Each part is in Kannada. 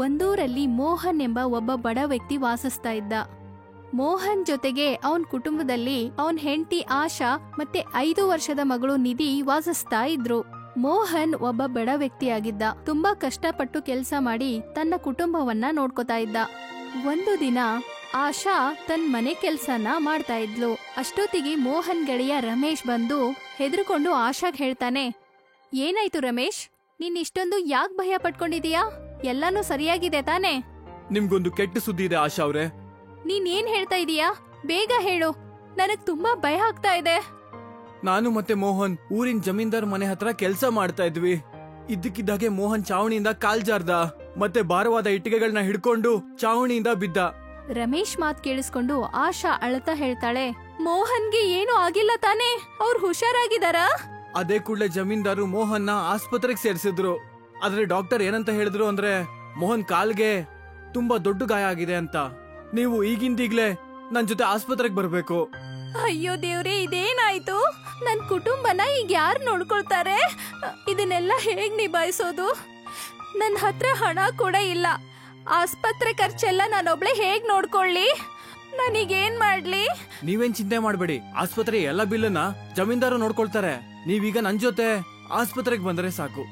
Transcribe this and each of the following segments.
ಒಂದೂರಲ್ಲಿ ಮೋಹನ್ ಎಂಬ ಒಬ್ಬ ಬಡ ವ್ಯಕ್ತಿ ವಾಸಿಸ್ತಾ ಇದ್ದ. ಮೋಹನ್ ಜೊತೆಗೆ ಅವನ್ ಕುಟುಂಬದಲ್ಲಿ ಅವನ್ ಹೆಂಡತಿ ಆಶಾ ಮತ್ತೆ 5 ವರ್ಷದ ಮಗಳು ನಿಧಿ ವಾಸಿಸ್ತಾ ಇದ್ರು. ಮೋಹನ್ ಒಬ್ಬ ಬಡ ವ್ಯಕ್ತಿಯಾಗಿದ್ದ. ತುಂಬಾ ಕಷ್ಟಪಟ್ಟು ಕೆಲಸ ಮಾಡಿ ತನ್ನ ಕುಟುಂಬವನ್ನ ನೋಡ್ಕೊತಾ ಇದ್ದ. ಒಂದು ದಿನ ಆಶಾ ತನ್ ಮನೆ ಕೆಲ್ಸನ ಮಾಡ್ತಾ ಇದ್ಲು. ಅಷ್ಟೊತ್ತಿಗೆ ಮೋಹನ್ ಗೆಳೆಯ ರಮೇಶ್ ಬಂದು ಹೆದರ್ಕೊಂಡು ಆಶಾಗ್ ಹೇಳ್ತಾನೆ, ಏನಾಯ್ತು ರಮೇಶ್, ನೀನ್ ಇಷ್ಟೊಂದು ಯಾಕ್ ಭಯ ಪಟ್ಕೊಂಡಿದೀಯಾ? ಎಲ್ಲಾನು ಸರಿಯಾಗಿದೆ ತಾನೇ? ನಿಮ್ಗೊಂದು ಕೆಟ್ಟ ಸುದ್ದಿ ಇದೆ ಆಶಾ ಅವ್ರೆ. ನೀನ್ ಏನ್ ಹೇಳ್ತಾ ಇದೀಯಾ? ಬೇಗ ಹೇಳು, ನನಗ್ ತುಂಬಾ ಭಯ ಆಗ್ತಾ ಇದೆ. ನಾನು ಮತ್ತೆ ಮೋಹನ್ ಊರಿನ ಜಮೀನ್ದಾರ್ ಮನೆ ಹತ್ರ ಕೆಲ್ಸ ಮಾಡ್ತಾ ಇದ್ವಿ. ಇದ್ದಕ್ಕಿದ್ದಾಗೆ ಮೋಹನ್ ಚಾವಣಿಯಿಂದ ಕಾಲ್ ಜಾರ್ದ, ಮತ್ತೆ ಭಾರವಾದ ಇಟ್ಟಿಗೆಗಳನ್ನ ಹಿಡ್ಕೊಂಡು ಚಾವಣಿಯಿಂದ ಬಿದ್ದ. ರಮೇಶ್ ಮಾತ್ ಕೇಳಿಸ್ಕೊಂಡು ಆಶಾ ಅಳ್ತಾ ಹೇಳ್ತಾಳೆ, ಮೋಹನ್ಗೆ ಏನು ಆಗಿಲ್ಲ ತಾನೇ? ಅವ್ರು ಹುಷಾರಾಗಿದಾರಾ? ಅದೇ ಕೂಡಲೇ ಜಮೀನ್ದಾರು ಮೋಹನ್ನ ಆಸ್ಪತ್ರೆಗೆ ಸೇರಿಸಿದ್ರು. ಆದ್ರೆ ಡಾಕ್ಟರ್ ಏನಂತ ಹೇಳಿದ್ರು ಅಂದ್ರೆ ಮೋಹನ್ ಕಾಲ್ಗೆ ತುಂಬಾ ದೊಡ್ಡ ಗಾಯ ಆಗಿದೆ ಅಂತ. ನೀವು ಈಗಿಂದೀಗ್ಲೇ ನನ್ ಜೊತೆ ಆಸ್ಪತ್ರೆಗೆ ಬರ್ಬೇಕು. ಅಯ್ಯೋ ದೇವ್ರೆ, ಇದೇನಾಯ್ತು? ನನ್ ಕುಟುಂಬನ ಈಗ ಯಾರು ನೋಡ್ಕೊಳ್ತಾರೆ? ಇದನ್ನೆಲ್ಲ ಹೇಗ್ ನಿಭಾಯಿಸೋದು? ನನ್ ಹತ್ರ ಹಣ ಕೂಡ ಇಲ್ಲ. ಆಸ್ಪತ್ರೆ ಖರ್ಚೆಲ್ಲ ನಾನೊಬ್ಳೆ ಹೇಗ್ ನೋಡ್ಕೊಳ್ಳಿ? ನನಗೇನ್ ಮಾಡ್ಲಿ? ನೀವೇನ್ ಚಿಂತೆ ಮಾಡ್ಬೇಡಿ, ಆಸ್ಪತ್ರೆ ಎಲ್ಲ ಬಿಲ್ಲನ್ನ ಜಮೀನ್ದಾರು ನೋಡ್ಕೊಳ್ತಾರೆ. ನೀವೀಗ ನನ್ ಜೊತೆ ಆಸ್ಪತ್ರೆಗೆ ಬಂದ್ರೆ ಸಾಕು.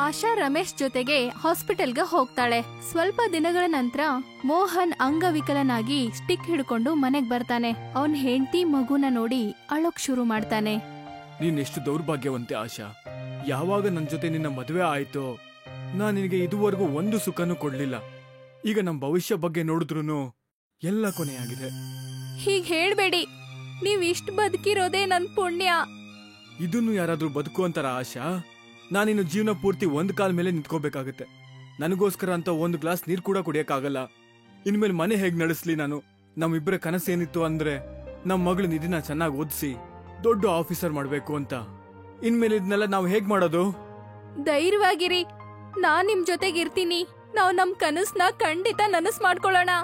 ಆಶಾ ರಮೇಶ್ ಜೊತೆಗೆ ಹಾಸ್ಪಿಟಲ್ಗೆ ಹೋಗ್ತಾಳೆ. ಸ್ವಲ್ಪ ದಿನಗಳ ನಂತರ ಮೋಹನ್ ಅಂಗವಿಕಲನಾಗಿ ಸ್ಟಿಕ್ ಹಿಡ್ಕೊಂಡು ಮನೆಗ್ ಬರ್ತಾನೆ. ಅವನ್ ಹೆಂಡತಿ ಮಗುನ ನೋಡಿ ಅಳೋಕ್ ಶುರು ಮಾಡ್ತಾನೆ. ನೀನ್ ಎಷ್ಟು ದೌರ್ಭಾಗ್ಯವಂತೆ ಆಶಾ. ಯಾವಾಗ ನನ್ ಜೊತೆ ನಿನ್ನ ಮದುವೆ ಆಯ್ತೋ ನಾನ್ ನಿನಗೆ ಇದುವರೆಗೂ ಒಂದು ಸುಖನೂ ಕೊಡ್ಲಿಲ್ಲ. ಈಗ ನಮ್ ಭವಿಷ್ಯ ಬಗ್ಗೆ ನೋಡಿದ್ರುನು ಎಲ್ಲ ಕೊನೆಯಾಗಿದೆ. ಹೀಗ್ ಹೇಳ್ಬೇಡಿ, ನೀವ್ ಇಷ್ಟ್ ಬದುಕಿರೋದೇ ನನ್ ಪುಣ್ಯ. ಇದನ್ನು ಯಾರಾದ್ರೂ ಬದುಕು ಅಂತಾರ ಆಶಾ? ನಾನಿನ್ನು ಜೀವನ ಪೂರ್ತಿ ಒಂದ್ ಕಾಲ್ ಮೇಲೆ ನಿಂತ್ಕೋಬೇಕಾಗತ್ತೆ. ನನಗೋಸ್ಕರ ಅಂತ ಒಂದು ಗ್ಲಾಸ್ ನೀರ್ ಕೂಡ ಕುಡಿಯಕ್ಕಾಗಲ್ಲ. ಇನ್ಮೇಲೆ ಮನೆ ಹೇಗ್ ನಡೆಸ್ಲಿ ನಾನು? ನಮ್ಮಿಬ್ಬರ ಕನಸೇನಿತ್ತು ಅಂದ್ರೆ ನಮ್ ಮಗಳು ನಿಧಿನ ಚೆನ್ನಾಗಿ ಓದಿಸಿ ದೊಡ್ಡ ಆಫೀಸರ್ ಮಾಡ್ಬೇಕು ಅಂತ. ಇನ್ಮೇಲೆ ಇದನ್ನೆಲ್ಲ ನಾವ್ ಹೇಗ್ ಮಾಡೋದು? ಧೈರ್ಯವಾಗಿರಿ, ನಾನ್ ನಿಮ್ ಜೊತೆಗಿರ್ತೀನಿ. ನಾವ್ ನಮ್ ಕನಸ್ನ ಖಂಡಿತ ನನಸ್ ಮಾಡ್ಕೊಳ್ಳೋಣ.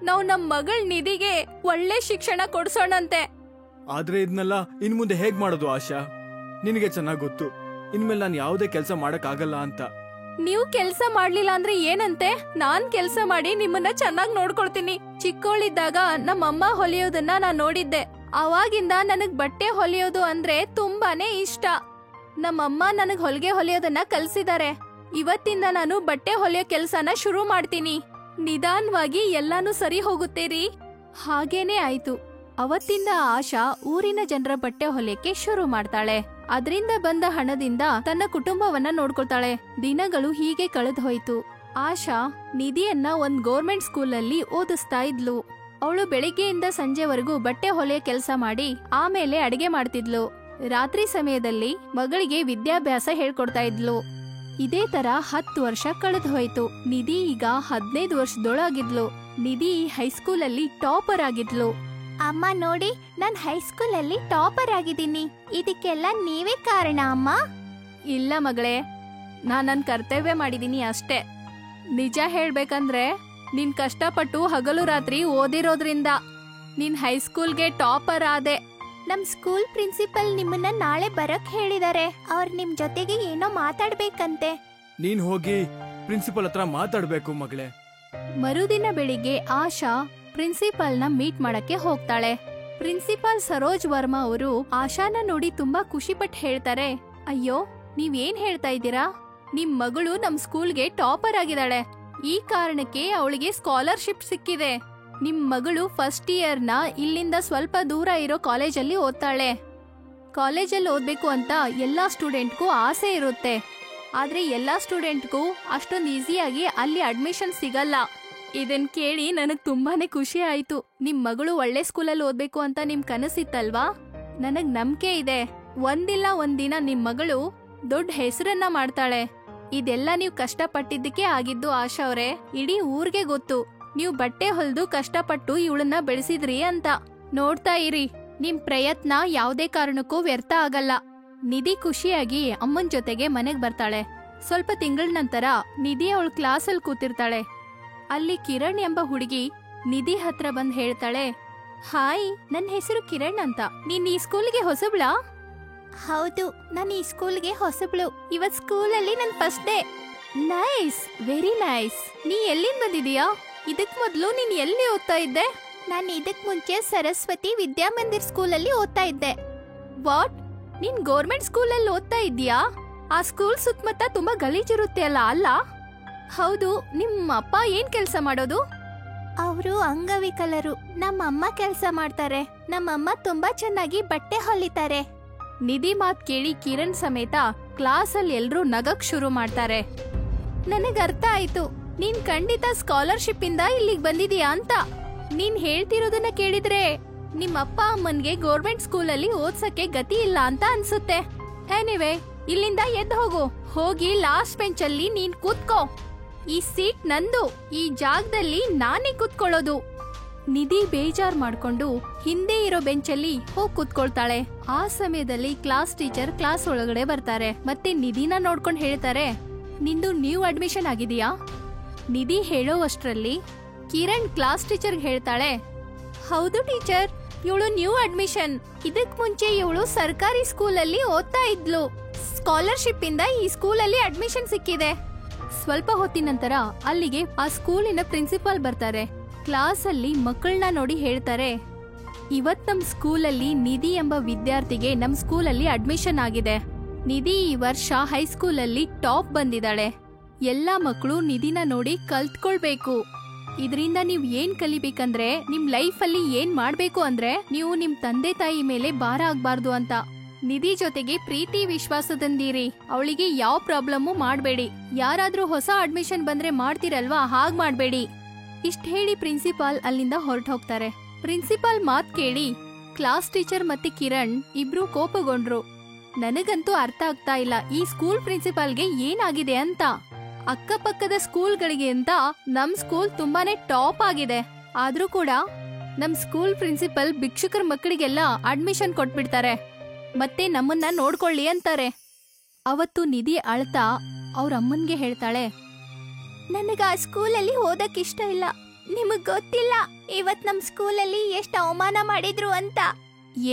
ನಾವ್ ನಮ್ ಮಗಳ್ ನಿಧಿಗೆ ಒಳ್ಳೆ ಶಿಕ್ಷಣ ಕೊಡ್ಸೋಣಂತೆ. ಆದ್ರೆ ಇದನ್ನೆಲ್ಲ ಇನ್ ಮುಂದೆ ಹೇಗ್ ಮಾಡೋದು ಆಶಾ? ನಿನಗೆ ಚೆನ್ನಾಗ್ ಗೊತ್ತು ಇನ್ಮೇಲೆ ನಾನ್ ಯಾವುದೇ ಕೆಲ್ಸ ಮಾಡಕ್ ಆಗಲ್ಲ ಅಂತ. ನೀವು ಕೆಲ್ಸ ಮಾಡ್ಲಿಲ್ಲ ಅಂದ್ರೆ ಏನಂತೆ? ನಾನ್ ಕೆಲ್ಸ ಮಾಡಿ ನಿಮ್ಮನ್ನ ಚೆನ್ನಾಗ್ ನೋಡ್ಕೊಳ್ತೀನಿ. ಚಿಕ್ಕೋಳಿದ್ದಾಗ ನಮ್ಮಮ್ಮ ಹೊಲಿಯೋದನ್ನ ನಾನ್ ನೋಡಿದ್ದೆ. ಅವಾಗಿಂದ ನನಗ್ ಬಟ್ಟೆ ಹೊಲಿಯೋದು ಅಂದ್ರೆ ತುಂಬಾನೇ ಇಷ್ಟ. ನಮ್ಮಮ್ಮ ನನಗ್ ಹೊಲಿಗೆ ಹೊಲಿಯೋದನ್ನ ಕಲ್ಸಿದಾರೆ. ಇವತ್ತಿಂದ ನಾನು ಬಟ್ಟೆ ಹೊಲಿಯೋ ಕೆಲ್ಸನ ಶುರು ಮಾಡ್ತೀನಿ. ನಿಧಾನವಾಗಿ ಎಲ್ಲಾನು ಸರಿ ಹೋಗುತ್ತೇರಿ. ಹಾಗೇನೆ ಆಯ್ತು. ಅವತ್ತಿಂದ ಆಶಾ ಊರಿನ ಜನರ ಬಟ್ಟೆ ಹೊಲಿಯಕ್ಕೆ ಶುರು ಮಾಡ್ತಾಳೆ. ಅದರಿಂದ ಬಂದ ಹಣದಿಂದ ತನ್ನ ಕುಟುಂಬವನ್ನ ನೋಡ್ಕೊಳ್ತಾಳೆ. ದಿನಗಳು ಹೀಗೆ ಕಳೆದು ಹೋಯ್ತು. ಆಶಾ ನಿಧಿಯನ್ನ ಒಂದ್ ಗೌರ್ಮೆಂಟ್ ಸ್ಕೂಲಲ್ಲಿ ಓದಿಸ್ತಾ ಇದ್ಲು. ಅವಳು ಬೆಳಿಗ್ಗೆಯಿಂದ ಸಂಜೆವರೆಗೂ ಬಟ್ಟೆ ಹೊಲಿಯ ಕೆಲಸ ಮಾಡಿ ಆಮೇಲೆ ಅಡಿಗೆ ಮಾಡ್ತಿದ್ಲು. ರಾತ್ರಿ ಸಮಯದಲ್ಲಿ ಮಗಳಿಗೆ ವಿದ್ಯಾಭ್ಯಾಸ ಹೇಳ್ಕೊಡ್ತಾ ಇದ್ಲು. ಇದೇ ತರ 10 ವರ್ಷ ಕಳೆದು ಹೋಯ್ತು. ನಿಧಿ ಈಗ 15 ವರ್ಷದೊಳಗಿದ್ಲು. ನಿಧಿ ಹೈಸ್ಕೂಲಲ್ಲಿ ಟಾಪರ್ ಆಗಿದ್ಲು. ಅಮ್ಮ ನೋಡಿ, ನಾನ್ ಹೈಸ್ಕೂಲಲ್ಲಿ ಟಾಪರ್ ಆಗಿದ್ದೀನಿ. ಇದಕ್ಕೆಲ್ಲ ನೀವೇ ಕಾರಣ ಅಮ್ಮ. ಇಲ್ಲ ಮಗಳೇ, ನಾನ್ ನನ್ ಕರ್ತವ್ಯ ಮಾಡಿದೀನಿ ಅಷ್ಟೇ. ನಿಜ ಹೇಳ್ಬೇಕಂದ್ರೆ ನೀನ್ ಕಷ್ಟಪಟ್ಟು ಹಗಲು ರಾತ್ರಿ ಓದಿರೋದ್ರಿಂದ ನೀನ್ ಹೈಸ್ಕೂಲ್ಗೆ ಟಾಪರ್ ಆದೆ. ನಮ್ ಸ್ಕೂಲ್ ಪ್ರಿನ್ಸಿಪಲ್ ನಿಮ್ಮನ್ನ ನಾಳೆ ಬರಕ್ ಹೇಳಿದಾರೆ. ಅವ್ರ ನಿಮ್ ಜೊತೆಗೆ ಏನೋ ಮಾತಾಡ್ಬೇಕಂತೆ. ನೀನ್ ಹೋಗಿ ಪ್ರಿನ್ಸಿಪಲ್ ಹತ್ರ ಮಾತಾಡ್ಬೇಕು ಮಗಳೇ. ಮರುದಿನ ಬೆಳಿಗ್ಗೆ ಆಶಾ ಪ್ರಿನ್ಸಿಪಲ್ನ ಮೀಟ್ ಮಾಡಕ್ಕೆ ಹೋಗ್ತಾಳೆ. ಪ್ರಿನ್ಸಿಪಾಲ್ ಸರೋಜ್ ವರ್ಮಾ ಅವರು ಆಶಾನ ನೋಡಿ ತುಂಬಾ ಖುಷಿಪಟ್ಟು ಹೇಳ್ತಾರೆ, ಅಯ್ಯೋ ನೀವೇನ್ ಹೇಳ್ತಾ ಇದ್ದೀರಾ? ನಿಮ್ ಮಗಳು ನಮ್ ಸ್ಕೂಲ್ಗೆ ಟಾಪರ್ ಆಗಿದ್ದಾಳೆ. ಈ ಕಾರಣಕ್ಕೆ ಅವಳಿಗೆ ಸ್ಕಾಲರ್ಶಿಪ್ ಸಿಕ್ಕಿದೆ. ನಿಮ್ ಮಗಳು ಫಸ್ಟ್ ಇಯರ್ನ ಇಲ್ಲಿಂದ ಸ್ವಲ್ಪ ದೂರ ಇರೋ ಕಾಲೇಜಲ್ಲಿ ಓದ್ತಾಳೆ. ಕಾಲೇಜಲ್ಲಿ ಓದ್ಬೇಕು ಅಂತ ಎಲ್ಲಾ ಸ್ಟೂಡೆಂಟ್ಗೂ ಆಸೆ ಇರುತ್ತೆ. ಆದ್ರೆ ಎಲ್ಲಾ ಸ್ಟೂಡೆಂಟ್ಗೂ ಅಷ್ಟೊಂದು ಈಸಿಯಾಗಿ ಅಲ್ಲಿ ಅಡ್ಮಿಷನ್ ಸಿಗಲ್ಲ. ಇದನ್ ಕೇಳಿ ನನಗ್ ತುಂಬಾನೇ ಖುಷಿ ಆಯ್ತು. ನಿಮ್ ಮಗಳು ಒಳ್ಳೆ ಸ್ಕೂಲಲ್ಲಿ ಓದ್ಬೇಕು ಅಂತ ನಿಮ್ ಕನಸಿತ್ತಲ್ವಾ? ನನಗ್ ನಂಬಿಕೆ ಇದೆ, ಒಂದಿಲ್ಲ ಒಂದಿನ ನಿಮ್ ಮಗಳು ದೊಡ್ಡ ಹೆಸರನ್ನ ಮಾಡ್ತಾಳೆ. ಇದೆಲ್ಲ ನೀವ್ ಕಷ್ಟಪಟ್ಟಿದ್ದಕ್ಕೆ ಆಗಿದ್ದು ಆಶಾ ಅವ್ರೆ. ಇಡೀ ಊರ್ಗೆ ಗೊತ್ತು ನೀವ್ ಬಟ್ಟೆ ಹೊಲ್ದು ಕಷ್ಟಪಟ್ಟು ಇವಳನ್ನ ಬೆಳೆಸಿದ್ರಿ ಅಂತ. ನೋಡ್ತಾ ಇರಿ, ನಿಮ್ ಪ್ರಯತ್ನ ಯಾವ್ದೇ ಕಾರಣಕ್ಕೂ ವ್ಯರ್ಥ ಆಗಲ್ಲ. ನಿಧಿ ಖುಷಿಯಾಗಿ ಅಮ್ಮನ್ ಜೊತೆಗೆ ಮನೆಗ್ ಬರ್ತಾಳೆ. ಸ್ವಲ್ಪ ತಿಂಗಳ ನಂತರ ನಿಧಿ ಅವಳ ಕ್ಲಾಸಲ್ಲಿ ಕೂತಿರ್ತಾಳೆ. ಅಲ್ಲಿ ಕಿರಣ್ ಎಂಬ ಹುಡುಗಿ ನಿಧಿ ಹತ್ರ ಬಂದ್ ಹೇಳ್ತಾಳೆ, ಹಾಯ್, ನನ್ ಹೆಸರು ಕಿರಣ್ ಅಂತ. ನೀನ್ ಈ ಸ್ಕೂಲ್ಗೆ ಹೊಸಬ್ಳಾ? ಹೌದು, ನಾನು ಈ ಸ್ಕೂಲ್ಗೆ ಹೊಸಬ್ಳು. ಇವತ್ ಸ್ಕೂಲಲ್ಲಿ ನನ್ first day. Nice, very nice. ನೀ ಎಲ್ಲಿಂದ ಬಂದಿದೀಯಾ? ಇದಕ್ ಮೊದ್ಲು ನೀನ್ ಎಲ್ಲಿ ಓದ್ತಾ ಇದ್ದೆ? ನಾನು ಇದಕ್ ಮುಂಚೆ ಸರಸ್ವತಿ ವಿದ್ಯಾಮಂದಿರ್ ಸ್ಕೂಲಲ್ಲಿ ಓದ್ತಾ ಇದ್ದೆ. ವಾಟ್? ನೀನ್ ಗೌರ್ಮೆಂಟ್ ಸ್ಕೂಲಲ್ಲಿ ಓದ್ತಾ ಇದ್ಯಾ? ಆ ಸ್ಕೂಲ್ ಸುತ್ತಮುತ್ತ ತುಂಬಾ ಗಲೀಜಿರುತ್ತೆ ಅಲ್ಲ? ಹೌದು, ನಿಮ್ಮ ಅಪ್ಪ ಏನ್ ಕೆಲ್ಸ ಮಾಡೋದು? ಅವರು ಅಂಗವಿಕಲರು. ನಮ್ಮಮ್ಮ ಕೆಲಸ ಮಾಡ್ತಾರೆ. ನಮ್ಮಮ್ಮ ತುಂಬಾ ಚೆನ್ನಾಗಿ ಬಟ್ಟೆ ಹೊಲಿತಾರೆ. ನಿಧಿ ಮಾತ್ ಕೇಳಿ ಕಿರಣ್ ಸಮೇತ ಕ್ಲಾಸಲ್ಲಿ ಎಲ್ರೂ ನಗಕ್ ಶುರು ಮಾಡ್ತಾರೆ. ನನಗ್ ಅರ್ಥ ಆಯ್ತು, ನೀನ್ ಖಂಡಿತ ಸ್ಕಾಲರ್ಶಿಪ್ ಇಂದ ಇಲ್ಲಿಗ್ ಬಂದಿದೀಯಾ ಅಂತ. ನೀನ್ ಹೇಳ್ತಿರೋದನ್ನ ಕೇಳಿದ್ರೆ ನಿಮ್ ಅಪ್ಪ ಅಮ್ಮನ್ಗೆ ಗೌರ್ಮೆಂಟ್ ಸ್ಕೂಲಲ್ಲಿ ಓದ್ಸಕ್ಕೆ ಗತಿ ಇಲ್ಲ ಅಂತ ಅನ್ಸುತ್ತೆ. ಎನಿವೆ, ಇಲ್ಲಿಂದ ಎದ್ದು ಹೋಗಿ ಲಾಸ್ಟ್ ಬೆಂಚ್ ಅಲ್ಲಿ ನೀನ್ ಕೂತ್ಕೋ. ಈ ಸೀಟ್ ನಂದು. ಈ ಜಾಗದಲ್ಲಿ ನಾನೇ ಕೂತ್ಕೊಳ್ಳೋದು. ನಿಧಿ ಬೇಜಾರ್ ಮಾಡ್ಕೊಂಡು ಹಿಂದೆ ಇರೋ ಬೆಂಚಲ್ಲಿ ಹೋಗ್ ಕೂತ್ಕೊಳ್ತಾಳೆ. ಆ ಸಮಯದಲ್ಲಿ ಕ್ಲಾಸ್ ಟೀಚರ್ ಕ್ಲಾಸ್ ಒಳಗಡೆ ಬರ್ತಾರೆ. ಮತ್ತೆ ನಿಧಿನ ನೋಡ್ಕೊಂಡ್ ಹೇಳ್ತಾರೆ, ನಿಂದು ನ್ಯೂ ಅಡ್ಮಿಷನ್ ಆಗಿದೆಯಾ? ನಿಧಿ ಹೇಳೋ ಅಷ್ಟ್ರಲ್ಲಿ ಕಿರಣ್ ಕ್ಲಾಸ್ ಟೀಚರ್ ಹೇಳ್ತಾಳೆ, ಹೌದು ಟೀಚರ್, ಇವಳು ನ್ಯೂ ಅಡ್ಮಿಷನ್. ಇದಕ್ ಮುಂಚೆ ಇವಳು ಸರ್ಕಾರಿ ಸ್ಕೂಲಲ್ಲಿ ಓದ್ತಾ ಇದ್ಲು. ಸ್ಕಾಲರ್ಶಿಪ್ ಇಂದ ಈ ಸ್ಕೂಲಲ್ಲಿ ಅಡ್ಮಿಷನ್ ಸಿಕ್ಕಿದೆ. ಸ್ವಲ್ಪ ಹೊತ್ತಿನ ನಂತರ ಅಲ್ಲಿಗೆ ಆ ಸ್ಕೂಲಿನ ಪ್ರಿನ್ಸಿಪಾಲ್ ಬರ್ತಾರೆ. ಕ್ಲಾಸ್ ಅಲ್ಲಿ ಮಕ್ಕಳನ್ನ ನೋಡಿ ಹೇಳ್ತಾರೆ, ಇವತ್ ನಮ್ ಸ್ಕೂಲಲ್ಲಿ ನಿಧಿ ಎಂಬ ವಿದ್ಯಾರ್ಥಿಗೆ ನಮ್ ಸ್ಕೂಲಲ್ಲಿ ಅಡ್ಮಿಷನ್ ಆಗಿದೆ. ನಿಧಿ ಈ ವರ್ಷ ಹೈಸ್ಕೂಲಲ್ಲಿ ಟಾಪ್ ಬಂದಿದ್ದಾಳೆ. ಎಲ್ಲಾ ಮಕ್ಕಳು ನಿಧಿನ ನೋಡಿ ಕಲ್ತ್ಕೊಳ್ಬೇಕು. ಇದರಿಂದ ನೀವ್ ಏನ್ ಕಲಿಬೇಕಂದ್ರೆ, ನಿಮ್ ಲೈಫ್ ಅಲ್ಲಿ ಏನ್ ಮಾಡ್ಬೇಕು ಅಂದ್ರೆ, ನೀವು ನಿಮ್ ತಂದೆ ತಾಯಿ ಮೇಲೆ ಭಾರ ಆಗ್ಬಾರ್ದು ಅಂತ. ನಿಧಿ ಜೊತೆಗೆ ಪ್ರೀತಿ ವಿಶ್ವಾಸದಿಂದಿರಿ. ಅವಳಿಗೆ ಯಾವ ಪ್ರಾಬ್ಲಮ್ಮು ಮಾಡ್ಬೇಡಿ. ಯಾರಾದ್ರೂ ಹೊಸ ಅಡ್ಮಿಷನ್ ಬಂದ್ರೆ ಮಾಡ್ತಿರಲ್ವಾ, ಹಾಗ್ ಮಾಡ್ಬೇಡಿ. ಇಷ್ಟ ಹೇಳಿ ಪ್ರಿನ್ಸಿಪಾಲ್ ಅಲ್ಲಿಂದ ಹೊರಟು ಹೋಗ್ತಾರೆ. ಪ್ರಿನ್ಸಿಪಾಲ್ ಮಾತ್ ಕೇಳಿ ಕ್ಲಾಸ್ ಟೀಚರ್ ಮತ್ತೆ ಕಿರಣ್ ಇಬ್ರು ಕೋಪಗೊಂಡ್ರು. ನನಗಂತೂ ಅರ್ಥ ಆಗ್ತಾ ಇಲ್ಲ ಈ ಸ್ಕೂಲ್ ಪ್ರಿನ್ಸಿಪಾಲ್ಗೆ ಏನಾಗಿದೆ ಅಂತ. ಅಕ್ಕಪಕ್ಕದ ಸ್ಕೂಲ್ಗಳಿಗೆ ಅಂತ ನಮ್ ಸ್ಕೂಲ್ ತುಂಬಾನೇ ಟಾಪ್ ಆಗಿದೆ. ಆದ್ರೂ ಕೂಡ ನಮ್ ಸ್ಕೂಲ್ ಪ್ರಿನ್ಸಿಪಲ್ ಭಿಕ್ಷುಕರ ಮಕ್ಕಳಿಗೆಲ್ಲ ಅಡ್ಮಿಷನ್ ಕೊಟ್ಬಿಡ್ತಾರೆ. ಮತ್ತೆ ನಮ್ಮನ್ನ ನೋಡ್ಕೊಳ್ಳಿ ಅಂತಾರೆ. ಅವತ್ತು ನಿಧಿ ಅಳ್ತಾ ಅವ್ರ ಅಮ್ಮನ್ಗೆ ಹೇಳ್ತಾಳೆ, ನನಗ ಆ ಸ್ಕೂಲಲ್ಲಿ ಓದಕ್ ಇಷ್ಟ ಇಲ್ಲ. ನಿಮಗ್ ಗೊತ್ತಿಲ್ಲ ಇವತ್ ನಮ್ ಸ್ಕೂಲಲ್ಲಿ ಎಷ್ಟ್ ಅವಮಾನ ಮಾಡಿದ್ರು ಅಂತ.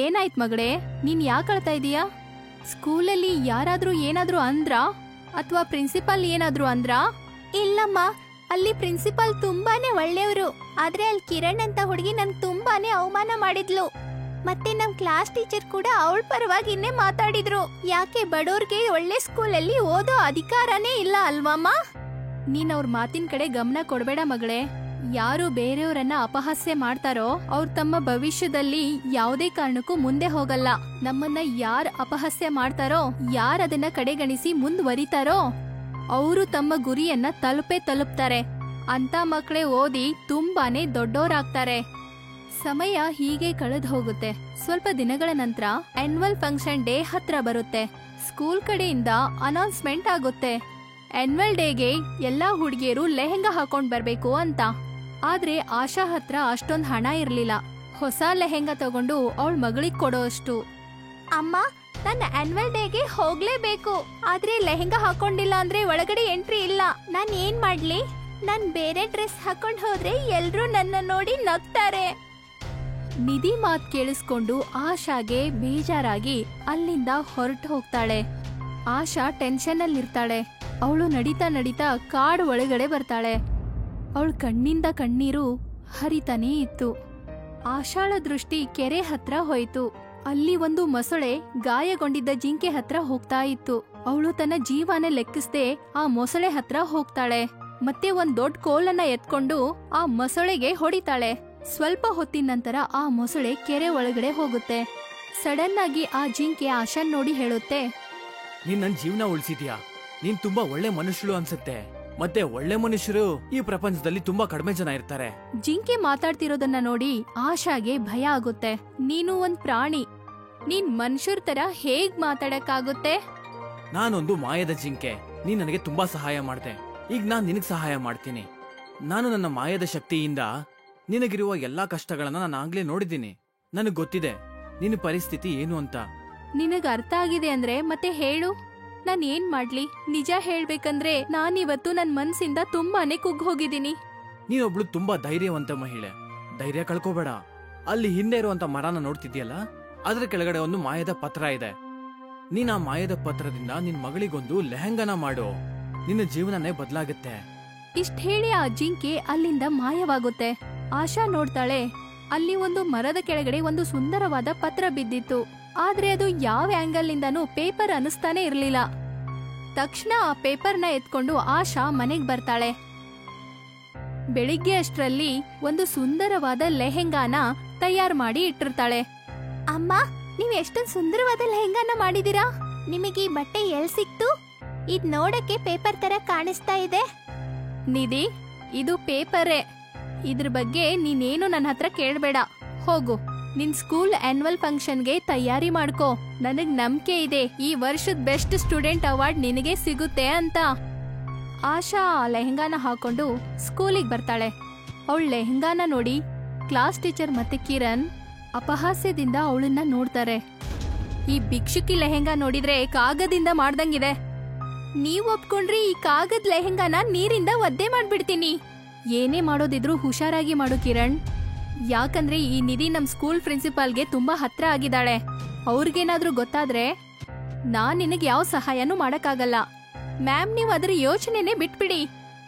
ಏನಾಯ್ತ್ ಮಗಳೇ, ನೀನ್ ಯಾಕೆ ಅಳ್ತಾ ಇದೀಯಾ? ಸ್ಕೂಲಲ್ಲಿ ಯಾರಾದ್ರೂ ಏನಾದ್ರೂ ಅಂದ್ರಾ ಅಥವಾ ಪ್ರಿನ್ಸಿಪಾಲ್ ಏನಾದ್ರೂ ಅಂದ್ರಾ? ಇಲ್ಲಮ್ಮ, ಅಲ್ಲಿ ಪ್ರಿನ್ಸಿಪಾಲ್ ತುಂಬಾನೇ ಒಳ್ಳೆಯವರು. ಆದ್ರೆ ಅಲ್ಲಿ ಕಿರಣ್ ಅಂತ ಹುಡುಗಿ ನನ್ ತುಂಬಾನೇ ಅವಮಾನ ಮಾಡಿದ್ಲು. ಮತ್ತೆ ನಮ್ ಕ್ಲಾಸ್ ಟೀಚರ್ ಕೂಡ ಅವಳ ಪರವಾಗಿನೇ ಮಾತಾಡಿದ್ರು. ಯಾಕೆ ಬಡೋರ್ಗೆ ಒಳ್ಳೆ ಸ್ಕೂಲಲ್ಲಿ ಓದೋ ಅಧಿಕಾರನೇ ಇಲ್ಲ ಅಲ್ವಮ್ಮ? ನೀನ್ ಅವ್ರ ಮಾತಿನ ಕಡೆ ಗಮನ ಕೊಡ್ಬೇಡ ಮಗಳೇ. ಯಾರು ಬೇರೆಯವರನ್ನ ಅಪಹಾಸ್ಯ ಮಾಡ್ತಾರೋ ಅವ್ರು ತಮ್ಮ ಭವಿಷ್ಯದಲ್ಲಿ ಯಾವುದೇ ಕಾರಣಕ್ಕೂ ಮುಂದೆ ಹೋಗಲ್ಲ. ನಮ್ಮನ್ನ ಯಾರ್ ಅಪಹಾಸ್ಯ ಮಾಡ್ತಾರೋ, ಯಾರ್ ಅದನ್ನ ಕಡೆಗಣಿಸಿ ಮುಂದುವರಿತಾರೋ ಅವರು ತಮ್ಮ ಗುರಿಯನ್ನ ತಲುಪ್ತಾರೆ. ಅಂತ ಮಕ್ಕಳೇ ಓದಿ ತುಂಬಾನೇ ದೊಡ್ಡೋರಾಗ್ತಾರೆ. ಸಮಯ ಹೀಗೆ ಕಳೆದು ಹೋಗುತ್ತೆ. ಸ್ವಲ್ಪ ದಿನಗಳ ನಂತರ ಆನ್ಯುವಲ್ ಫಂಕ್ಷನ್ ಡೇ ಹತ್ರ ಬರುತ್ತೆ. ಸ್ಕೂಲ್ ಕಡೆಯಿಂದ ಅನೌನ್ಸ್ಮೆಂಟ್ ಆಗುತ್ತೆ, ಆನ್ಯುವಲ್ ಡೇಗೆ ಎಲ್ಲಾ ಹುಡುಗಿಯರು ಲೆಹೆಂಗಾ ಹಾಕೊಂಡ್ ಬರ್ಬೇಕು ಅಂತ. ಆದ್ರೆ ಆಶಾ ಹತ್ರ ಅಷ್ಟೊಂದ್ ಹಣ ಇರ್ಲಿಲ್ಲ ಹೊಸ ಲೆಹೆಂಗಾ ತಗೊಂಡು ಅವಳ ಮಗಳಿಗ್ ಕೊಡೋ ಅಷ್ಟು. ಅಮ್ಮ, ನನ್ನ ಆನ್ಯುವಲ್ ಡೇಗೆ ಹೋಗ್ಲೇಬೇಕು. ಆದ್ರೆ ಲೆಹೆಂಗಾ ಹಾಕೊಂಡಿಲ್ಲ ಅಂದ್ರೆ ಒಳಗಡೆ ಎಂಟ್ರಿ ಇಲ್ಲ. ನಾನ್ ಏನ್ ಮಾಡ್ಲಿ? ನಾನ್ ಬೇರೆ ಡ್ರೆಸ್ ಹಾಕೊಂಡ್ ಹೋದ್ರೆ ಎಲ್ರೂ ನನ್ನ ನೋಡಿ ನಗ್ತಾರೆ. ನಿಧಿ ಮಾತ್ ಕೇಳಿಸ್ಕೊಂಡು ಆಶಾಗೆ ಬೇಜಾರಾಗಿ ಅಲ್ಲಿಂದ ಹೊರಟು ಹೋಗ್ತಾಳೆ. ಆಶಾ ಟೆನ್ಷನ್ ಅಲ್ಲಿರ್ತಾಳೆ. ಅವಳು ನಡೀತಾ ಕಾಡು ಒಳಗಡೆ ಬರ್ತಾಳೆ. ಅವಳ ಕಣ್ಣಿಂದ ಕಣ್ಣೀರು ಹರಿತಾನೇ ಇತ್ತು. ಆಶಾಳ ದೃಷ್ಟಿ ಕೆರೆ ಹತ್ರ ಹೋಯ್ತು. ಅಲ್ಲಿ ಒಂದು ಮೊಸಳೆ ಗಾಯಗೊಂಡಿದ್ದ ಜಿಂಕೆ ಹತ್ರ ಹೋಗ್ತಾ ಇತ್ತು. ಅವಳು ತನ್ನ ಜೀವನ ಲೆಕ್ಕಿಸದೆ ಆ ಮೊಸಳೆ ಹತ್ರ ಹೋಗ್ತಾಳೆ. ಮತ್ತೆ ಒಂದ್ ದೊಡ್ಡ ಕೋಲನ್ನ ಎತ್ಕೊಂಡು ಆ ಮೊಸಳೆಗೆ ಹೊಡಿತಾಳೆ. ಸ್ವಲ್ಪ ಹೊತ್ತಿನ ನಂತರ ಆ ಮೊಸಳೆ ಕೆರೆ ಒಳಗಡೆ ಹೋಗುತ್ತೆ. ಸಡನ್ ಆಗಿ ಆ ಜಿಂಕೆ ಆಶಾನ್ ನೋಡಿ ಹೇಳುತ್ತೆ, ನೀನ್ ನನ್ ಜೀವನ ಉಳಿಸಿದ್ಯಾ. ನೀನ್ ತುಂಬಾ ಒಳ್ಳೆ ಮನುಷ್ಯರು ಅನ್ಸುತ್ತೆ. ಮತ್ತೆ ಒಳ್ಳೆ ಮನುಷ್ಯರು ಈ ಪ್ರಪಂಚದಲ್ಲಿ ತುಂಬಾ ಕಡಿಮೆ ಜನ ಇರ್ತಾರೆ. ಜಿಂಕೆ ಮಾತಾಡ್ತಿರೋದನ್ನ ನೋಡಿ ಆಶಾಗೆ ಭಯ ಆಗುತ್ತೆ. ನೀನು ಒಂದ್ ಪ್ರಾಣಿ, ನೀನ್ ಮನುಷ್ಯರ ತರ ಹೇಗ್ ಮಾತಾಡಕ್ಕಾಗುತ್ತೆ? ನಾನೊಂದು ಮಾಯದ ಜಿಂಕೆ. ನೀನ್ ನನಗೆ ತುಂಬಾ ಸಹಾಯ ಮಾಡ್ದೆ. ಈಗ ನಾನ್ ನಿನಗ್ ಸಹಾಯ ಮಾಡ್ತೀನಿ. ನಾನು ನನ್ನ ಮಾಯದ ಶಕ್ತಿಯಿಂದ ನಿನಗಿರುವ ಎಲ್ಲಾ ಕಷ್ಟಗಳನ್ನ ನಾನು ಆಗ್ಲೇ ನೋಡಿದ್ದೀನಿ. ನನಗ್ ಗೊತ್ತಿದೆ ನಿನ್ನ ಪರಿಸ್ಥಿತಿ ಏನು ಅಂತ. ನಿನಗ್ ಅರ್ಥ ಆಗಿದೆ ಅಂದ್ರೆ ಮತ್ತೆ ಹೇಳು, ನಾನ್ ಏನ್ ಮಾಡ್ಲಿ? ನಿಜ ಹೇಳ್ಬೇಕಂದ್ರೆ ನಾನಿವತ್ತು ನನ್ ಮನ್ಸಿಂದ ತುಂಬಾನೇ ಕುಗ್ಗ್ ಹೋಗಿದ್ದೀನಿ. ನೀನೊಬ್ಳು ತುಂಬಾ ಧೈರ್ಯವಂತ ಮಹಿಳೆ. ಧೈರ್ಯ ಕಳ್ಕೋಬೇಡ. ಅಲ್ಲಿ ಹಿಂದೆ ಇರುವಂತ ಮರನ ನೋಡ್ತಿದ್ಯಲ್ಲ, ಅದ್ರ ಕೆಳಗಡೆ ಒಂದು ಮಾಯದ ಪತ್ರ ಇದೆ. ನೀನ್ ಆ ಮಾಯದ ಪತ್ರದಿಂದ ನಿನ್ ಮಗಳಿಗೊಂದು ಲೆಹಂಗಾನ ಮಾಡು. ನಿನ್ನ ಜೀವನನೇ ಬದಲಾಗುತ್ತೆ. ಇಷ್ಟ ಹೇಳಿ ಆ ಜಿಂಕೆ ಅಲ್ಲಿಂದ ಮಾಯವಾಗುತ್ತೆ. ಆಶಾ ನೋಡ್ತಾಳೆ, ಅಲ್ಲಿ ಒಂದು ಮರದ ಕೆಳಗಡೆ ಒಂದು ಸುಂದರವಾದ ಪತ್ರ ಬಿದ್ದಿತ್ತು. ಆದ್ರೆ ಅದು ಯಾವ ಆಂಗಲ್ ನಿಂದನೂ ಪೇಪರ್ ಅನಿಸ್ತಾನೆ ಇರ್ಲಿಲ್ಲ. ತಕ್ಷಣ ಆ ಪೇಪರ್ನ ಎತ್ಕೊಂಡು ಆಶಾ ಮನೆಗ್ ಬರ್ತಾಳೆ. ಬೆಳಿಗ್ಗೆ ಅಷ್ಟ್ರಲ್ಲಿ ಒಂದು ಸುಂದರವಾದ ಲೆಹೆಂಗಾನ ತಯಾರು ಮಾಡಿ ಇಟ್ಟಿರ್ತಾಳೆ. ಅಮ್ಮ, ನೀವ್ ಎಷ್ಟೊಂದ್ ಸುಂದರವಾದ ಲೆಹೆಂಗಾನ ಮಾಡಿದೀರಾ. ನಿಮಗೆ ಈ ಬಟ್ಟೆ ಎಲ್ ಸಿಕ್ತು? ಇದ್ ನೋಡಕ್ಕೆ ಪೇಪರ್ ತರ ಕಾಣಿಸ್ತಾ ಇದೆ. ನಿಧಿ, ಇದು ಪೇಪರೇ. ಇದ್ರ ಬಗ್ಗೆ ನೀನೇನು ನನ್ನ ಹತ್ರ ಕೇಳ್ಬೇಡ. ಹೋಗು, ನಿನ್ ಸ್ಕೂಲ್ ಆನ್ಯುವಲ್ ಫಂಕ್ಷನ್ಗೆ ತಯಾರಿ ಮಾಡ್ಕೋ. ನನಗ್ ನಂಬಿಕೆ ಇದೆ ಈ ವರ್ಷದ ಬೆಸ್ಟ್ ಸ್ಟೂಡೆಂಟ್ ಅವಾರ್ಡ್ ನಿನಗೆ ಸಿಗುತ್ತೆ ಅಂತ. ಆಶಾ ಆ ಲೆಹೆಂಗಾನ ಹಾಕೊಂಡು ಸ್ಕೂಲಿಗೆ ಬರ್ತಾಳೆ. ಅವಳ ಲೆಹೆಂಗಾನ ನೋಡಿ ಕ್ಲಾಸ್ ಟೀಚರ್ ಮತ್ತೆ ಕಿರಣ್ ಅಪಹಾಸ್ಯದಿಂದ ಅವಳನ್ನ ನೋಡ್ತಾರೆ. ಈ ಭಿಕ್ಷುಕಿ ಲೆಹೆಂಗಾ ನೋಡಿದ್ರೆ ಕಾಗದಿಂದ ಮಾಡ್ದಂಗಿದೆ. ನೀವ್ ಒಪ್ಕೊಂಡ್ರಿ ಈ ಕಾಗದ್ ಲೆಹೆಂಗಾನ ನೀರಿಂದ ಒದ್ದೆ ಮಾಡ್ಬಿಡ್ತೀನಿ. ಏನೇ ಮಾಡೋದಿದ್ರು ಹುಷಾರಾಗಿ ಮಾಡು ಕಿರಣ್. ಯಾಕಂದ್ರೆ ಈ ನಿಧಿ ನಮ್ ಸ್ಕೂಲ್ ಪ್ರಿನ್ಸಿಪಾಲ್ಗೆ ತುಂಬಾ ಹತ್ರ ಆಗಿದ್ದಾಳೆ. ಅವ್ರಿಗೇನಾದ್ರೂ ಗೊತ್ತಾದ್ರೆ ನಾನ್ ನಿನಗ್ ಯಾವ ಸಹಾಯನೂ ಮಾಡಕ್ಕಾಗಲ್ಲ. ಮ್ಯಾಮ್, ನೀವ್ ಅದ್ರ ಯೋಚನೆನೇ ಬಿಟ್ಬಿಡಿ.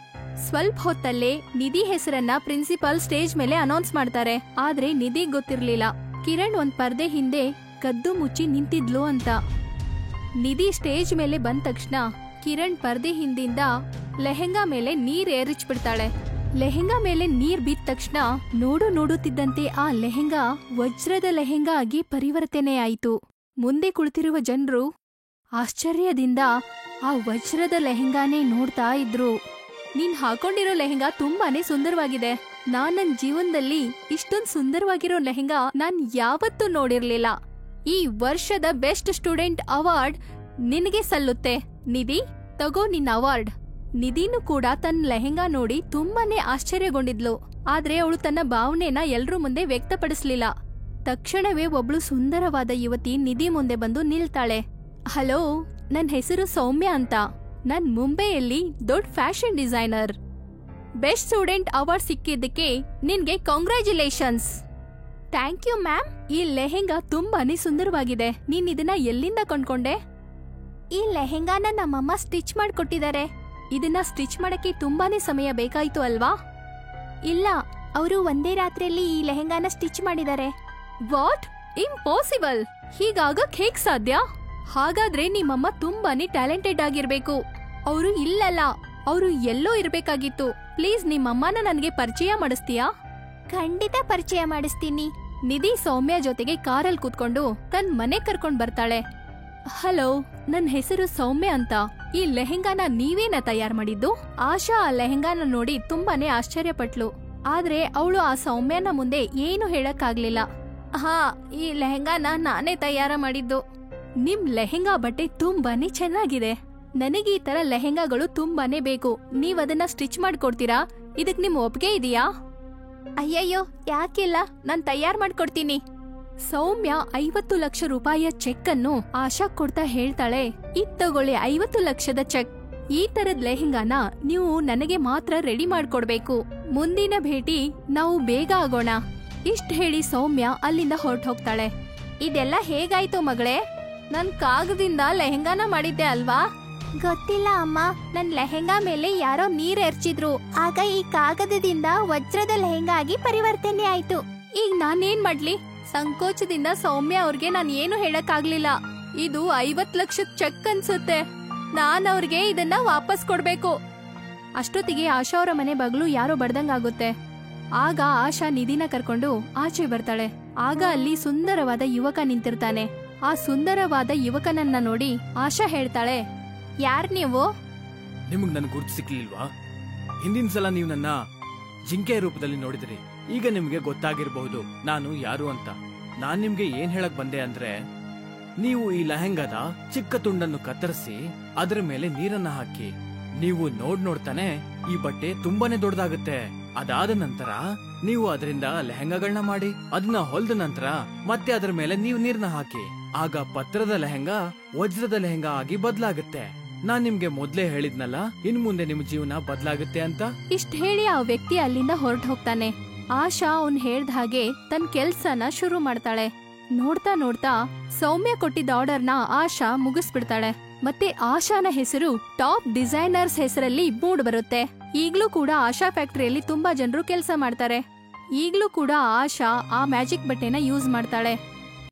ಸ್ವಲ್ಪ ಹೊತ್ತಲ್ಲೇ ನಿಧಿ ಹೆಸರನ್ನ ಪ್ರಿನ್ಸಿಪಾಲ್ ಸ್ಟೇಜ್ ಮೇಲೆ ಅನೌನ್ಸ್ ಮಾಡ್ತಾರೆ. ಆದ್ರೆ ನಿಧಿಗ್ ಗೊತ್ತಿರ್ಲಿಲ್ಲ ಕಿರಣ್ ಒಂದ್ ಪರ್ದೆ ಹಿಂದೆ ಕದ್ದು ಮುಚ್ಚಿ ನಿಂತಿದ್ಲು ಅಂತ. ನಿಧಿ ಸ್ಟೇಜ್ ಮೇಲೆ ಬಂದ ತಕ್ಷಣ ಕಿರಣ್ ಪರ್ದೆ ಹಿಂದಿಂದ ಲೆಹೆಂಗಾ ಮೇಲೆ ನೀರ್ ಏರಿಚ್ಬಿಡ್ತಾಳೆ. ಲೆಹೆಂಗಾ ಮೇಲೆ ನೀರ್ ಬಿದ್ದ ತಕ್ಷಣ ನೋಡುತ್ತಿದ್ದಂತೆ ಆ ಲೆಹೆಂಗಾ ವಜ್ರದ ಲೆಹೆಂಗಾ ಆಗಿ ಪರಿವರ್ತನೆ ಆಯಿತು. ಮುಂದೆ ಕುಳಿತಿರುವ ಜನರು ಆಶ್ಚರ್ಯದಿಂದ ಆ ವಜ್ರದ ಲೆಹೆಂಗಾನೇ ನೋಡ್ತಾ ಇದ್ರು. ನೀನ್ ಹಾಕೊಂಡಿರೋ ಲೆಹೆಂಗಾ ತುಂಬಾನೇ ಸುಂದರವಾಗಿದೆ. ನನ್ ಜೀವನದಲ್ಲಿ ಇಷ್ಟೊಂದ್ ಸುಂದರವಾಗಿರೋ ಲೆಹೆಂಗಾ ನಾನ್ ಯಾವತ್ತೂ ನೋಡಿರ್ಲಿಲ್ಲ. ಈ ವರ್ಷದ ಬೆಸ್ಟ್ ಸ್ಟೂಡೆಂಟ್ ಅವಾರ್ಡ್ ನಿನಗೆ ಸಲ್ಲುತ್ತೆ. ನಿಧಿ, ತಗೋ ನಿನ್ನ ಅವಾರ್ಡ್. ನಿಧಿನೂ ಕೂಡ ತನ್ನ ಲೆಹೆಂಗಾ ನೋಡಿ ತುಂಬಾನೇ ಆಶ್ಚರ್ಯಗೊಂಡಿದ್ಲು. ಆದ್ರೆ ಅವಳು ತನ್ನ ಭಾವನೆನ ಎಲ್ರೂ ಮುಂದೆ ವ್ಯಕ್ತಪಡಿಸ್ಲಿಲ್ಲ. ತಕ್ಷಣವೇ ಒಬ್ಳು ಸುಂದರವಾದ ಯುವತಿ ನಿಧಿ ಮುಂದೆ ಬಂದು ನಿಲ್ತಾಳೆ. ಹಲೋ, ನನ್ ಹೆಸರು ಸೌಮ್ಯ ಅಂತ. ನಾನ್ ಮುಂಬೈಯಲ್ಲಿ ದೊಡ್ಡ fashion designer. Best student award ಸಿಕ್ಕಿದ್ದಕ್ಕೆ ನಿನ್ಗೆ ಕಾಂಗ್ರ್ಯಾಚುಲೇಷನ್ಸ್. Thank you ma'am. ಈ ಲೆಹೆಂಗಾ ತುಂಬಾನೇ ಸುಂದರವಾಗಿದೆ. ನೀನ್ ಇದನ್ನ ಎಲ್ಲಿಂದ ಕೊಂಡ್ಕೊಂಡೆ? ಈ ಲೆಹೆಂಗಾನ ನಮ್ಮಮ್ಮ ಸ್ಟಿಚ್ ಮಾಡ್ಕೊಟ್ಟಿದ್ದಾರೆ. ಇದನ್ನ ಸ್ಟಿಚ್ ಮಾಡಕ್ಕೆ ತುಂಬಾನೇ ಸಮಯ ಬೇಕಾಯ್ತು ಅಲ್ವಾ? ಇಲ್ಲ, ಅವರು ಒಂದೇ ರಾತ್ರಿಯಲ್ಲಿ ಈ ಲೆಹೆಂಗಾನ ಸ್ಟಿಚ್ ಮಾಡಿದ್ದಾರೆ. ವಾಟ್? ಇಂಪಾಸಿಬಲ್! ಹೀಗಾಗಕ್ ಹೇಗ್ ಸಾಧ್ಯ? ಹಾಗಾದ್ರೆ ನಿಮ್ಮಮ್ಮ ತುಂಬಾನೇ ಟ್ಯಾಲೆಂಟೆಡ್ ಆಗಿರ್ಬೇಕು. ಅವರು ಇಲ್ಲಲ್ಲ, ಅವರು ಎಲ್ಲೋ ಇರ್ಬೇಕಾಗಿತ್ತು. ಪ್ಲೀಸ್ ನಿಮ್ಮಮ್ಮನ ನನ್ಗೆ ಪರಿಚಯ ಮಾಡಿಸ್ತೀಯಾ? ಖಂಡಿತ ಪರಿಚಯ ಮಾಡಿಸ್ತೀನಿ. ನಿಧಿ ಸೌಮ್ಯ ಜೊತೆಗೆ ಕಾರಲ್ಲಿ ಕೂತ್ಕೊಂಡು ತನ್ ಮನೆ ಕರ್ಕೊಂಡ್ ಬರ್ತಾಳೆ. ಹಲೋ, ನನ್ ಹೆಸರು ಸೌಮ್ಯ ಅಂತ. ಈ ಲೆಹೆಂಗಾನ ನೀವೇನ ತಯಾರು ಮಾಡಿದ್ದು? ಆಶಾ ಆ ಲೆಹೆಂಗಾನ ನೋಡಿ ತುಂಬಾನೇ ಆಶ್ಚರ್ಯಪಟ್ಲು. ಆದ್ರೆ ಅವಳು ಆ ಸೌಮ್ಯನ ಮುಂದೆ ಏನು ಹೇಳಕ್ಕಾಗ್ಲಿಲ್ಲ. ಹಾ, ಈ ಲೆಹೆಂಗಾನ ನಾನೇ ತಯಾರ ಮಾಡಿದ್ದು. ನಿಮ್ ಲೆಹೆಂಗಾ ಬಟ್ಟೆ ತುಂಬಾನೇ ಚೆನ್ನಾಗಿದೆ. ನನಗೆ ಈ ತರ ಲೆಹೆಂಗಾಗಳು ತುಂಬಾನೇ ಬೇಕು. ನೀವ್ ಅದನ್ನ ಸ್ಟಿಚ್ ಮಾಡ್ಕೊಡ್ತೀರಾ? ಇದಕ್ ನಿಮ್ ಒಪ್ಪಿಗೆ ಇದೆಯಾ? ಅಯ್ಯಯ್ಯೋ, ಯಾಕಿಲ್ಲ, ನಾನ್ ತಯಾರ್ ಮಾಡ್ಕೊಡ್ತೀನಿ. ಸೌಮ್ಯ 50 ಲಕ್ಷ ರೂಪಾಯಿಯ ಚೆಕ್ ಅನ್ನು ಆಶಾ ಕೊಡ್ತಾ ಹೇಳ್ತಾಳೆ, ಇದ್ ತಗೊಳ್ಳಿ 50 ಲಕ್ಷದ ಚೆಕ್. ಈ ತರದ್ ಲೆಹೆಂಗಾನ ನೀವು ನನಗೆ ಮಾತ್ರ ರೆಡಿ ಮಾಡ್ಕೊಡ್ಬೇಕು. ಮುಂದಿನ ಭೇಟಿ ನಾವು ಬೇಗ ಆಗೋಣ. ಇಷ್ಟ ಹೇಳಿ ಸೌಮ್ಯ ಅಲ್ಲಿಂದ ಹೊರಟು ಹೋಗ್ತಾಳೆ. ಇದೆಲ್ಲ ಹೇಗಾಯ್ತು ಮಗಳೇ? ನನ್ ಕಾಗದಿಂದ ಲೆಹೆಂಗಾನ ಮಾಡಿದ್ದೆ ಅಲ್ವಾ? ಗೊತ್ತಿಲ್ಲ ಅಮ್ಮ, ನನ್ ಲೆಹೆಂಗಾ ಮೇಲೆ ಯಾರೋ ನೀರ್ ಎರಚಿದ್ರು. ಆಗ ಈ ಕಾಗದದಿಂದ ವಜ್ರದ ಲೆಹೆಂಗಾ ಆಗಿ ಪರಿವರ್ತನೆ ಆಯ್ತು. ಈಗ ನಾನೇನ್ ಮಾಡ್ಲಿ? ಸಂಕೋಚದಿಂದ ಸೌಮ್ಯ ಅವ್ರಿಗೆ ನಾನು ಏನು ಹೇಳಕ್ಕಾಗ್ಲಿಲ್ಲ. ಇದು 50 ಲಕ್ಷದ ಚೆಕ್ ಅನ್ಸುತ್ತೆ. ನಾನ್ ಅವ್ರಿಗೆ ಇದನ್ನ ವಾಪಸ್ ಕೊಡ್ಬೇಕು. ಅಷ್ಟೊತ್ತಿಗೆ ಆಶಾ ಅವರ ಮನೆ ಬಾಗ್ಲು ಯಾರೋ ಬಡ್ದಂಗಾಗುತ್ತೆ. ಆಗ ಆಶಾ ನಿಧಿನ ಕರ್ಕೊಂಡು ಆಚೆ ಬರ್ತಾಳೆ. ಆಗ ಅಲ್ಲಿ ಸುಂದರವಾದ ಯುವಕ ನಿಂತಿರ್ತಾನೆ. ಆ ಸುಂದರವಾದ ಯುವಕನನ್ನ ನೋಡಿ ಆಶಾ ಹೇಳ್ತಾಳೆ, ಯಾರ್ ನೀವು? ನಿಮಗ್ ನನ್ ಗುರ್ತು ಸಿಕ್ಲಿಲ್ವಾ? ಹಿಂದಿನ ಸಲ ನೀವು ನನ್ನ ಜಿಂಕೆ ರೂಪದಲ್ಲಿ ನೋಡಿದ್ರಿ. ಈಗ ನಿಮ್ಗೆ ಗೊತ್ತಾಗಿರ್ಬಹುದು ನಾನು ಯಾರು ಅಂತ. ನಾನ್ ನಿಮ್ಗೆ ಏನ್ ಹೇಳಕ್ ಬಂದೆ ಅಂದ್ರೆ, ನೀವು ಈ ಲೆಹೆಂಗಾದ ಚಿಕ್ಕ ತುಂಡನ್ನು ಕತ್ತರಿಸಿ ಅದರ ಮೇಲೆ ನೀರನ್ನ ಹಾಕಿ. ನೀವು ನೋಡ್ತಾನೆ ಈ ಬಟ್ಟೆ ತುಂಬಾನೇ ದೊಡ್ಡದಾಗುತ್ತೆ. ಅದಾದ ನಂತರ ನೀವು ಅದರಿಂದ ಲೆಹೆಂಗಾಗಳನ್ನ ಮಾಡಿ ಅದನ್ನ ಹೊಲ್ದ ನಂತರ ಮತ್ತೆ ಅದರ ಮೇಲೆ ನೀವು ನೀರ್ನ ಹಾಕಿ. ಆಗ ಪತ್ರದ ಲೆಹೆಂಗಾ ವಜ್ರದ ಲೆಹೆಂಗಾ ಆಗಿ ಬದ್ಲಾಗುತ್ತೆ. ನಾನ್ ನಿಮ್ಗೆ ಮೊದ್ಲೇ ಹೇಳಿದ್ನಲ್ಲ, ಇನ್ ಮುಂದೆ ನಿಮ್ ಜೀವನ ಬದ್ಲಾಗುತ್ತೆ ಅಂತ. ಇಷ್ಟ ಹೇಳಿ ಆ ವ್ಯಕ್ತಿ ಅಲ್ಲಿಂದ ಹೊರಟು ಹೋಗ್ತಾನೆ. ಆಶಾ ಅವ್ನ್ ಹೇಳ್ದ ಹಾಗೆ ತನ್ ಕೆಲ್ಸನ ಶುರು ಮಾಡ್ತಾಳೆ. ನೋಡ್ತಾ ಸೌಮ್ಯ ಕೊಟ್ಟಿದ್ದ ಆರ್ಡರ್ನ ಆಶಾ ಮುಗಿಸ್ಬಿಡ್ತಾಳೆ. ಮತ್ತೆ ಆಶಾನ ಹೆಸರು ಟಾಪ್ ಡಿಸೈನರ್ಸ್ ಹೆಸರಲ್ಲಿ ಮೂಡ್ ಬರುತ್ತೆ. ಈಗ್ಲೂ ಕೂಡ ಆಶಾ ಫ್ಯಾಕ್ಟರಿಯಲ್ಲಿ ತುಂಬಾ ಜನರು ಕೆಲಸ ಮಾಡ್ತಾರೆ. ಈಗ್ಲೂ ಕೂಡ ಆಶಾ ಆ ಮ್ಯಾಜಿಕ್ ಬಟ್ಟೆನ ಯೂಸ್ ಮಾಡ್ತಾಳೆ.